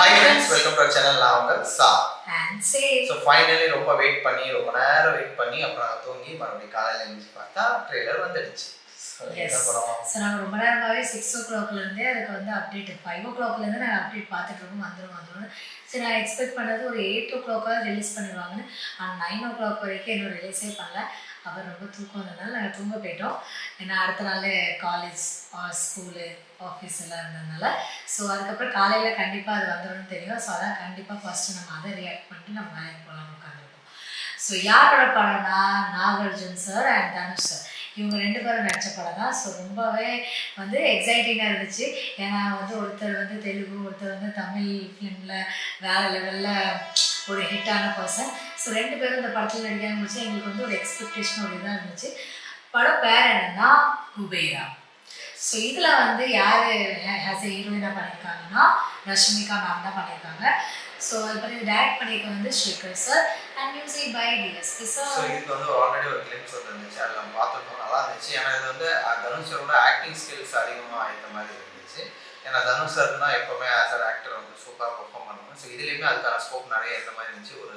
Hi friends, welcome to our channel. நான் உங்கள் சா and say so finally ரொம்ப வெயிட் பண்ணி ரொம்ப நேரம் வெயிட் பண்ணி அப்புறம் தூங்கி மறுபடியும் காலையில எழுந்து பார்த்தா ட்ரெய்லர் வந்துடுச்சு. yes so நான் ரொம்ப நேரமாவே 6 o'clock ல இருந்தே அதுக்கு வந்து அப்டேட் 5 o'clock ல இருந்து நான் அப்டேட் பார்த்துட்டு இருக்கோம் வந்துரும் சரி நான் எக்ஸ்பெக்ட் பண்ணது ஒரு 8 o'clock ரிலீஸ் பண்ணிடுவாங்கன்னு ஆனால் 9 o'clock வரைக்கும் இன்னும் ரிலீஸே பண்ணல. அப்புறம் ரொம்ப தூக்கம் வந்ததுனால நாங்கள் தூங்க போயிட்டோம். ஏன்னா அடுத்த நாள் காலேஜ் ஸ்கூலு ஆஃபீஸ் எல்லாம் இருந்ததுனால ஸோ அதுக்கப்புறம் காலையில் கண்டிப்பாக அது வந்துடும்னு தெரியும். ஸோ அதான் கண்டிப்பாக ஃபஸ்ட்டு நம்ம அதை ரியாக்ட் பண்ணிட்டு நம்ம வேலைக்கு போகலான்னு உட்காந்துருக்கோம். ஸோ யாரோட படம்னா Nagarjun sir and Dhanush sir இவங்க 2 பேரும் நடித்த படம் தான். ஸோ ரொம்பவே வந்து எக்ஸைட்டிங்காக இருந்துச்சு. ஏன்னா வந்து ஒருத்தர் வந்து தெலுங்கு ஒருத்தர் வந்து தமிழ் ஃபிலிமில் வேறு லெவலில் ஒரு ஹிட்டான பர்சன். ஸோ 2 பேரும் இந்த படத்தில் நடிக்காம முடிச்சு எங்களுக்கு வந்து ஒரு எக்ஸ்பெக்டேஷன் ஒரு இதாக இருந்துச்சு. படம் பேர் என்னன்னா குபேரா. ஸோ இதில் வந்து யார் ஹேஸ் ஏ ஹீரோயினாக பண்ணியிருக்காங்கன்னா ரஷ்மிகா மேம் தான் பண்ணியிருக்காங்க. ஸோ இப்போ இது டைரக்ட் பண்ணியிருக்க வந்து Srikar sir and music by DSP sir. So இதுக்கு வந்து ஆல்ரெடி ஒரு கிளிப்ஸ் வந்து இருந்துச்சு, அதில் நம்ம பார்த்துருக்கோம், நல்லா இருந்துச்சு. ஏன்னா இது வந்து தனுஷரோட ஆக்டிங் ஸ்கில்ஸ் அதிகமாக ஆகிட்ட மாதிரி இருந்துச்சு. ஏன்னா தனுஷ் சார் தான் எப்போவுமே ஆஸ் அன் ஆக்டர் வந்து சூப்பராக பெர்ஃபார்ம் பண்ணுவாங்க. ஸோ இதுலேயுமே அதுக்கான ஸ்கோப் நிறைய இருந்த மாதிரி இருந்துச்சு. ஒரு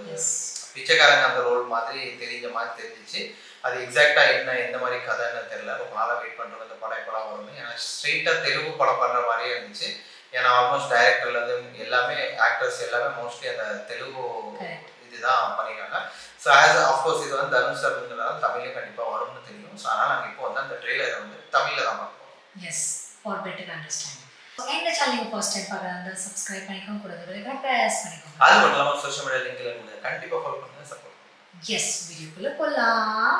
பிச்சைக்காரங்க அந்த ரோல் மாதிரி தெரிஞ்ச மாதிரி தெரிஞ்சிச்சு. அது எக்ஸாக்டாக என்ன எந்த மாதிரி கதைன்னு தெரியல. ரொம்ப நாளாக வெயிட் பண்ணுறோம் இந்த படம் எப்படா வரும்னு. ஏன்னா ஸ்ட்ரெயிட்டாக தெலுங்கு படம் பண்ணுற மாதிரியே இருந்துச்சு. ஏன்னா ஆல்மோஸ்ட் டைரக்டர்லேருந்து எல்லாமே ஆக்டர்ஸ் எல்லாமே மோஸ்ட்லி அந்த தெலுங்கு இதுதான் பண்ணியிருக்காங்க. ஸோ ஆஸ் அஃப்கோர்ஸ் இது வந்து தனுஷ் சார்ங்கிறதால தமிழ்லேயும் கண்டிப்பாக வரும்னு தெரியும். ஸோ அதனால் நாங்கள் இப்போ வந்து அந்த ட்ரெய்லரை வந்து தமிழில் தான் பார்ப்போம். As for better understanding. எங்க சேனல் ஃபர்ஸ்ட் டைம் பார்க்குறாங்க சப்ஸ்கிரைப் பண்ணிக்கோங்க, கூட ப்ரெஸ் பண்ணிக்கோங்க. அது மட்டும் இல்லாமல் சோஷியல் மீடியா லிங்க்ல இருந்து கண்டிப்பாக ஃபாலோ பண்ணுங்க, சப்போர்ட் பண்ணுங்க. எஸ் வீடியோக்குள்ள போகலாம்.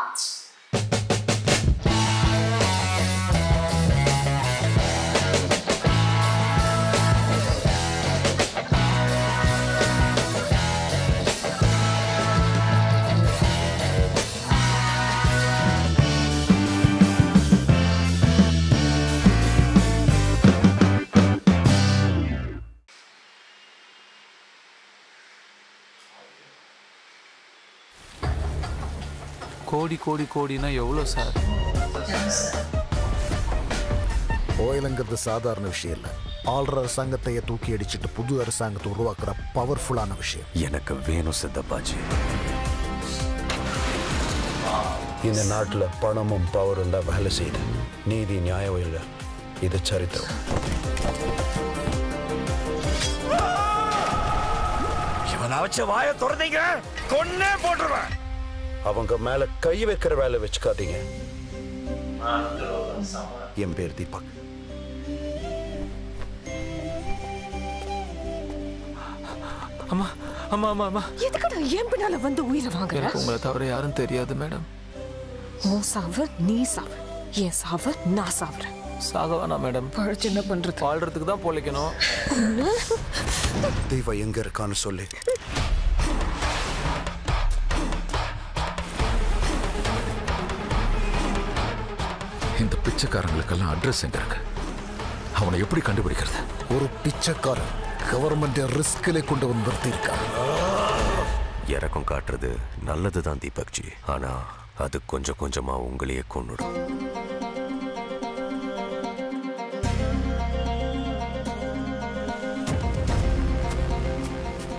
கோடி கோடி கோடினா எவ்வளோ சார்? ஓயிலுங்கிறது சாதாரண விஷயம் இல்லை. ஆள்ற அரசாங்கத்தையே தூக்கி அடிச்சுட்டு புது அரசாங்கத்தை உருவாக்குற பவர்ஃபுல்லான விஷயம். எனக்கு வேணும் சித்தப்பாஜி. இந்த நாட்டில் பணமும் பவரும் தான் வேலை செய்யுது. நீதி நியாயம் இல்லை, இது சரித்திரம். இவனை வச்ச வாய திறந்தீங்க கொன்னே போட்டுருவேன். அவங்க மேல கை வைக்கிற வேலை வச்சுக்காதீங்க. என் பேர் தீபக். அம்மா அம்மா அம்மா அம்மா எதுக்குடா என் பின்னால வந்து உயிரை வாங்குற? எனக்கு உங்களை தவிர யாரும் தெரியாது மேடம். உன் சாவு நீ சாவு, என் சாவு நான் சாவுறேன். சாக வேணாம் மேடம், பழச்சு என்ன பண்றது? வாழ்றதுக்கு தான் பொழைக்கணும். தெய்வம் எங்க இருக்கான்னு சொல்லி. இந்த பிச்சைக்காரங்களுக்கெல்லாம் அட்ரஸ் எங்க இருக்கு? அவனை எப்படி கண்டுபிடிக்கிறது? ஒரு பிச்சைக்காரன் கவர்மெண்ட் ரிஸ்கிலே கொண்டு வந்து நிறுத்தியிருக்காங்க. இறக்கம் காட்டுறது நல்லதுதான் தீபக்ஜி, ஆனா அது கொஞ்சம் கொஞ்சமா உங்களையே கொன்னுடும்.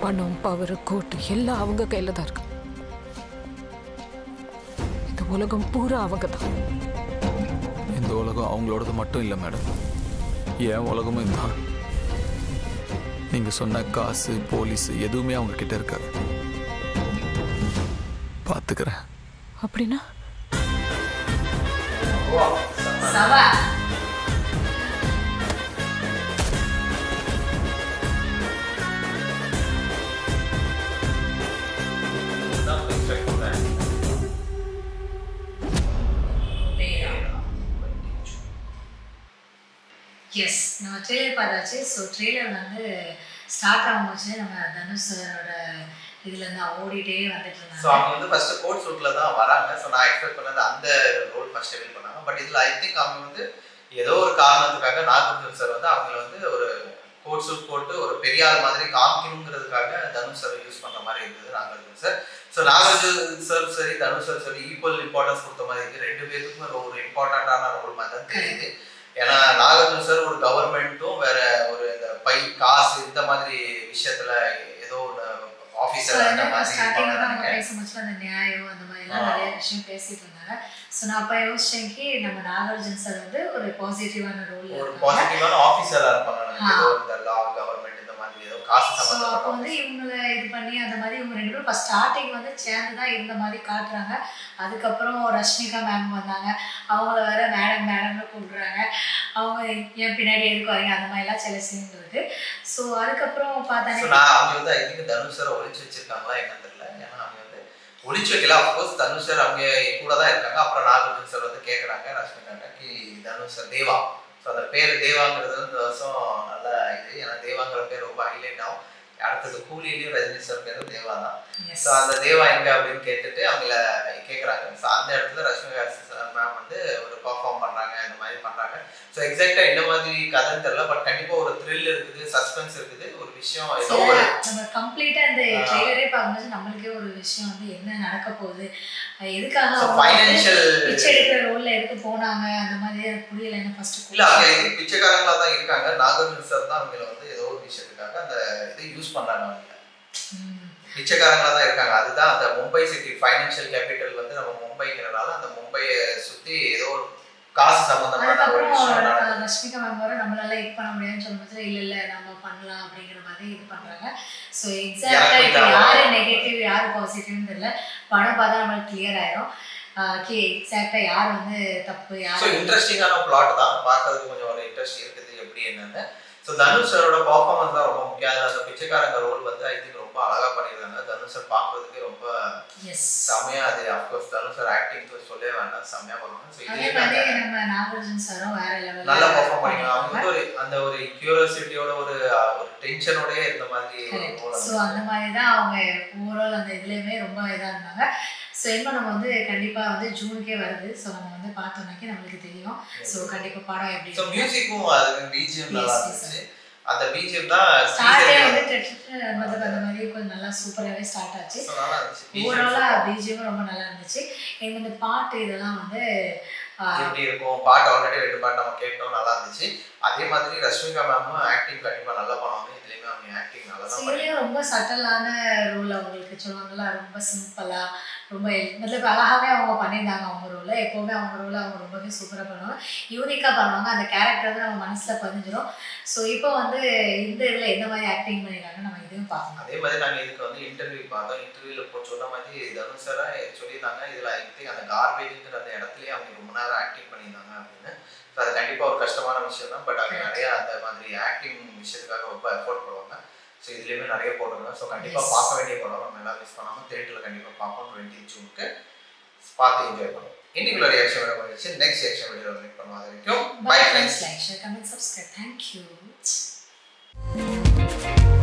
பணம் பவர் கோட்டு எல்லாம் அவங்க கையில தான் இருக்கு. இந்த உலகம் பூரா அவங்க தான். இந்த உலகம் அவங்களோடது மட்டும் இல்லை மேடம், என் உலகமும் இதுதான். நீங்க சொன்ன காசு போலீஸ் எதுவுமே அவங்க கிட்ட இருக்காது. பாத்துக்கிறேன். அப்படின்னா எஸ் நம்ம ட்ரெய்லர் பார்த்தாச்சு. ஸோ ட்ரெய்லர் வந்து ஸ்டார்ட் ஆகும்போது நம்ம தனுஷ் சாரோட இதுலேருந்து ஓடிட்டே வந்துட்டு இருந்தாங்க. ஸோ அவங்க வந்து ஃபர்ஸ்ட் கோட் சூட்டில் தான் வராங்க. ஸோ நான் எக்ஸ்பெக்ட் பண்ணது அந்த ரோல் ஃபர்ஸ்ட் ரிவீல் பண்ணாங்க. பட் இதில் ஐ திங்க் அவங்க வந்து ஏதோ ஒரு காரணத்துக்காக நாகார்ஜுன் சார் வந்து அவங்கள வந்து ஒரு கோட் சூட் போட்டு ஒரு பெரிய ஆள் மாதிரி காமிக்கணுங்கிறதுக்காக தனுஷ் சார் யூஸ் பண்ணுற மாதிரி இருந்தது Nagarjun sir. So Nagarjun sir சரி தனுஷ் சார் சரி ஈக்குவல் இம்பார்ட்டன்ஸ் கொடுத்த மாதிரி இருக்குது. 2 பேருக்குமே ஒரு இம்பார்ட்டண்ட்டான ரோல் மாதிரி தான் தெரியுது. ஏன்னா நாகார்ஜுன் சார் ஒரு கவர்மெண்ட்டும் வேற ஒரு இந்த பை காசு இந்த மாதிரி விஷயத்துல ஏதோ ஆஃபீஸர் அந்த மாதிரி ஸ்டார்டிங்ல தான் அவங்க பேசும்போது அந்த நியாயம் அந்த மாதிரி எல்லாம் நிறைய விஷயம் பேசிட்டு இருந்தாங்க. ஸோ நான் அப்போ யோசிச்சேன் நம்ம நாகார்ஜுன் சார் வந்து ஒரு பாசிட்டிவான ரோல் ஒரு பாசிட்டிவான ஆஃபீஸரா இருப்பாங்க. இந்த லா கவர்மெண்ட் இந்த மாதிரி ஏதோ காசு சம்பந்தமா. அப்போ வந்து இவங்களை இது பண்ணி அந்த மாதிரி இவங்க 2 பேரும் ஃபர்ஸ்ட் ஸ்டார்டிங் வந்து சேர்ந்து தான் இருந்த மாதிரி காட்டுறாங்க. அதுக்கப்புறம் ரஷ்மிகா மேம் வந்தாங்க, அவங்கள வேற மேடம்னு கூப்பிடுறாங்க. அவங்க என் பின்னாடி எதுக்கு வரீங்க அந்த மாதிரிலாம் சில சீன் இருக்கு. ஸோ அதுக்கப்புறம் பார்த்தாங்க அவங்க வந்து ஐ திங்க் தனுஷ் சார் ஒழிச்சு வச்சிருக்காங்களா என்னன்னு தெரியல. ஏன்னா அவங்க வந்து ஒழிச்சு வைக்கல. அஃப்கோர்ஸ் தனுஷ் சார் அவங்க கூட தான் இருக்காங்க. அப்புறம் நாகார்ஜுன் சார் வந்து கேட்குறாங்க ரஷ்மிகாட்ட தனுஷ் சார் தேவா. ஸோ அந்த பேர் தேவாங்கிறது இந்த வருஷம் நல்ல இது. ஏன்னா தேவாங்கிற பேர் ரொம்ப ஹைலைட் ஆகும். அடுத்தது கூலியிலையும் ரஜினி சார் பேரும் தேவா தான். ஸோ அந்த தேவா எங்க அப்படின்னு கேட்டுட்டு அவங்கள கேட்குறாங்க. ஸோ அந்த இடத்துல ரஷ்மிகா மேம் வந்து ஒரு பர்ஃபார்ம் பண்றாங்க, இந்த மாதிரி பண்றாங்க. ஸோ எக்ஸாக்டா என்ன மாதிரி கதைன்னு தெரியல, பட் கண்டிப்பா ஒரு த்ரில் இருக்குது, சஸ்பென்ஸ் இருக்குது, ஒரு விஷயம் ஏதோ ஒரு நம்ம கம்ப்ளீட்டா அந்த ட்ரெய்லரே பார்க்கும்போது நம்மளுக்கே ஒரு விஷயம் வந்து என்ன நடக்க போகுது, எதுக்காக ஃபைனான்ஷியல் பிச்சை எடுக்கிற ரோல்ல எடுத்து போனாங்க அந்த மாதிரி எனக்கு புரியல. என்ன ஃபர்ஸ்ட் இல்ல அவங்க பிச்சைக்காரங்களா தான் இருக்காங்க. நாகார்ஜுன் சார் தான் அவங்கள வந்து ஏதோ ஒரு விஷயத்துக்காக அந்த இதை யூஸ் பண்றாங்க. அவங்க பிச்சைக்காரங்களா தான் இருக்காங்க. அதுதான் அந்த மும்பை சிட்டி ஃபைனான்ஷியல் கேபிட்டல் வந்து நம்ம மும்பைங்கிறனால அந்த மும்பையை சுத்தி ஏதோ ஒரு காசு சம்பந்தமான ஒரு விஷயம். ரஷ்மிகா மேம் வர நம்மளால இது பண்ண முடியாதுன்னு சொல்லும்போது இல்ல நம்ம பண்ணலாம் அப்படிங்கிற மாதிரி இது பண்றாங்க. ஸோ எக்ஸாக்டா இப்போ யாரு நெகட்டிவ் யாரு பாசிட்டிவ்னு தெரியல. படம் பார்த்தா நம்மளுக்கு கிளியர் ஆயிரும். எக்ஸாக்டா யார் வந்து தப்பு யார். ஸோ இன்ட்ரெஸ்டிங்கான பிளாட் தான், பார்க்கறதுக்கு கொஞ்சம் ஒரு இன்ட்ரெஸ்ட் இருக்குது எப்படி என்னன்னு. ஸோ தனுஷ் சாரோட பர்ஃபார்மன்ஸ் தான் ரொம்ப முக்கியம். அந்த பிச்சைக்காரங்க ரோல் வந்து ஐ திங்க் ரொம்ப அழகா பண்ணியிருக்காங்க. தனுஷ் சார் பார்க்கறதுக்கு ரொம்ப செம்மையா. அது அஃப்கோர்ஸ் தனுஷ் சார் ஆக்டிங் சொல்லவே வேண்டாம், செம்மையா பண்ணுவாங்க. ஸோ இதே நம்ம நாகார்ஜுன் சாரும் வேற லெவல்ல நல்லா பர்ஃபார்ம் பண்ணிருக்காங்க. அவங்க வந்து அந்த ஒரு கியூரியாசிட்டியோட ஒரு டென்ஷனோடயே இருந்த மாதிரி. ஸோ அந்த மாதிரி தான் அவங்க ஓவரால் அந்த இதுலயுமே ரொம்ப இதா இருந்தாங்க. ஸோ இன்னும் நம்ம வந்து கண்டிப்பா வந்து ஜூனுக்கே வருது. ஸோ நம்ம வந்து பார்த்தோம்னாக்கே நம்மளுக்கு தெரியும். ஸோ கண்டிப்பா படம் எப்படி. ஸோ மியூசிக்கும் அது பிஜிஎம் நல்லா இருந்துச்சு. அந்த பிஜிஎம் தான் ஸ்டார்டே வந்து அந்த மாதிரி கொஞ்சம் நல்லா சூப்பராகவே ஸ்டார்ட் ஆச்சு. ஓவராலா பிஜிஎம் ரொம்ப நல்லா இருந்துச்சு. எனக்கு இந்த பாட்டு இதெல்லாம் வந்து எப்படி இருக்கும். பாட்டு ஆல்ரெடி 2 பாட்டு நம்ம கேட்டோம், நல்லா இருந்துச்சு. அதே மாதிரி ரஷ்மிகா மேமும் ஆக்டிங் கண்டிப்பா நல்லா பண்ணுவாங்க. இதுலயுமே அவங்க ஆக்டிங் நல்லா தான் பண்ணுவாங்க. ரொம்ப சட்டலான ரோல் அவங்களுக்கு சொல்லுவாங்கல்ல, ரொம்ப சிம்பிளா ரொம்ப மத்தலப் அழகாவே அவங்க பண்ணியிருந்தாங்க அவங்க ரோல. எப்பவுமே அவங்க ரோல அவங்க ரொம்பவே சூப்பராக பண்ணுவாங்க, யூனிக்காக பண்ணுவாங்க. அந்த கேரக்டர் வந்து நம்ம மனசுல பதிஞ்சிடும். ஸோ இப்போ வந்து இந்த இதில் எந்த மாதிரி ஆக்டிங் பண்ணியிருக்காங்க நம்ம இதுவும் பார்க்கணும். அதே மாதிரி நாங்கள் இதுக்கு வந்து இன்டர்வியூ பார்த்தோம். இன்டர்வியூவில் இப்போ சொன்ன மாதிரி தனுஷ் சார் சொல்லியிருந்தாங்க இதில் அந்த கார்பேஜுங்கிற அந்த இடத்துலயே அவங்க ரொம்ப நேரம் ஆக்டிங் பண்ணியிருந்தாங்க அப்படின்னு. ஸோ அது கண்டிப்பாக ஒரு கஷ்டமான விஷயம் தான். பட் அவங்க நிறையா அந்த மாதிரி ஆக்டிங் விஷயத்துக்காக ரொம்ப எஃபோர்ட் போடுவாங்க. ஸோ இதுலேயுமே நிறைய போட்டுருங்க. ஸோ கண்டிப்பாக பார்க்க வேண்டிய படம், நம்ம எல்லாம் மிஸ் பண்ணாமல் தேட்டரில் கண்டிப்பாக பார்ப்போம். 20 ஜூனுக்கு பார்த்து என்ஜாய் பண்ணுவோம். இன்னைக்குள்ள ரியாக்ஷன் வீடியோ வந்துச்சு. நெக்ஸ்ட் ரியாக்ஷன் வீடியோ கிளிக் பண்ணுவோம். அது வரைக்கும் bye friends. Like, share, comment, subscribe. Thank you.